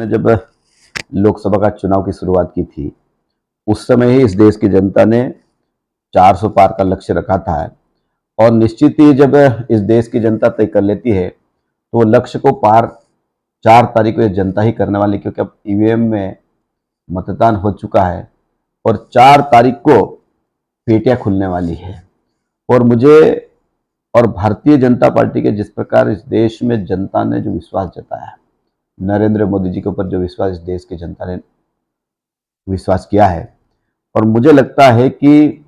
ने जब लोकसभा का चुनाव की शुरुआत की थी, उस समय ही इस देश की जनता ने 400 पार का लक्ष्य रखा था। और निश्चित ही जब इस देश की जनता तय कर लेती है तो लक्ष्य को पार 4 तारीख को जनता ही करने वाली, क्योंकि अब ईवीएम में मतदान हो चुका है और 4 तारीख को पेटियां खुलने वाली है। और मुझे और भारतीय जनता पार्टी के जिस प्रकार इस देश में जनता ने जो विश्वास जताया, नरेंद्र मोदी जी के ऊपर जो विश्वास इस देश की जनता ने विश्वास किया है, और मुझे लगता है कि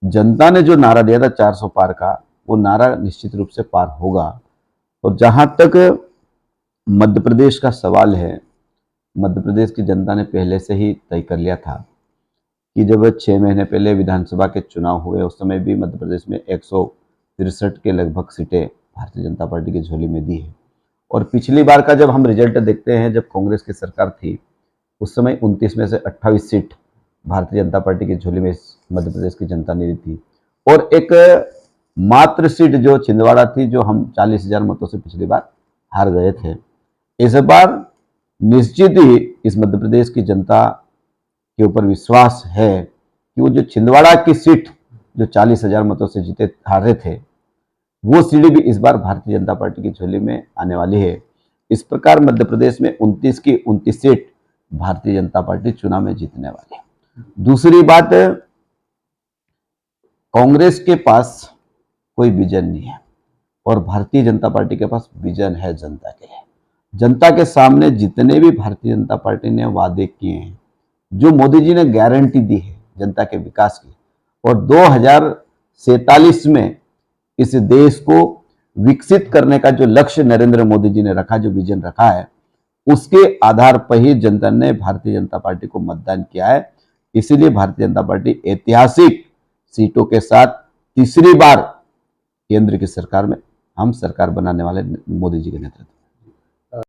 जनता ने जो नारा दिया था 400 पार का, वो नारा निश्चित रूप से पार होगा। और जहां तक मध्य प्रदेश का सवाल है, मध्य प्रदेश की जनता ने पहले से ही तय कर लिया था कि जब 6 महीने पहले विधानसभा के चुनाव हुए, उस समय भी मध्य प्रदेश में 163 के लगभग सीटें भारतीय जनता पार्टी की झोली में दी है। और पिछली बार का जब हम रिजल्ट देखते हैं, जब कांग्रेस की सरकार थी, उस समय 29 में से 28 सीट भारतीय जनता पार्टी की झोली में मध्य प्रदेश की जनता ने दी थी। और एक मात्र सीट जो छिंदवाड़ा थी, जो हम 40,000 मतों से पिछली बार हार गए थे। इस बार निश्चित ही इस मध्य प्रदेश की जनता के ऊपर विश्वास है कि वो जो छिंदवाड़ा की सीट जो 40,000 मतों से जीते हारे थे, वो सीट भी इस बार भारतीय जनता पार्टी की झोली में आने वाली है। इस प्रकार मध्य प्रदेश में 29 की 29 सीट भारतीय जनता पार्टी चुनाव में जीतने वाली है। दूसरी बात, कांग्रेस के पास कोई विजन नहीं है और भारतीय जनता पार्टी के पास विजन है जनता के लिए। जनता के सामने जितने भी भारतीय जनता पार्टी ने वादे किए हैं, जो मोदी जी ने गारंटी दी है जनता के विकास की, और 2047 में इस देश को विकसित करने का जो लक्ष्य नरेंद्र मोदी जी ने रखा, जो विजन रखा है, उसके आधार पर ही जनता ने भारतीय जनता पार्टी को मतदान किया है। इसीलिए भारतीय जनता पार्टी ऐतिहासिक सीटों के साथ तीसरी बार केंद्र की सरकार में हम सरकार बनाने वाले मोदी जी के नेतृत्व।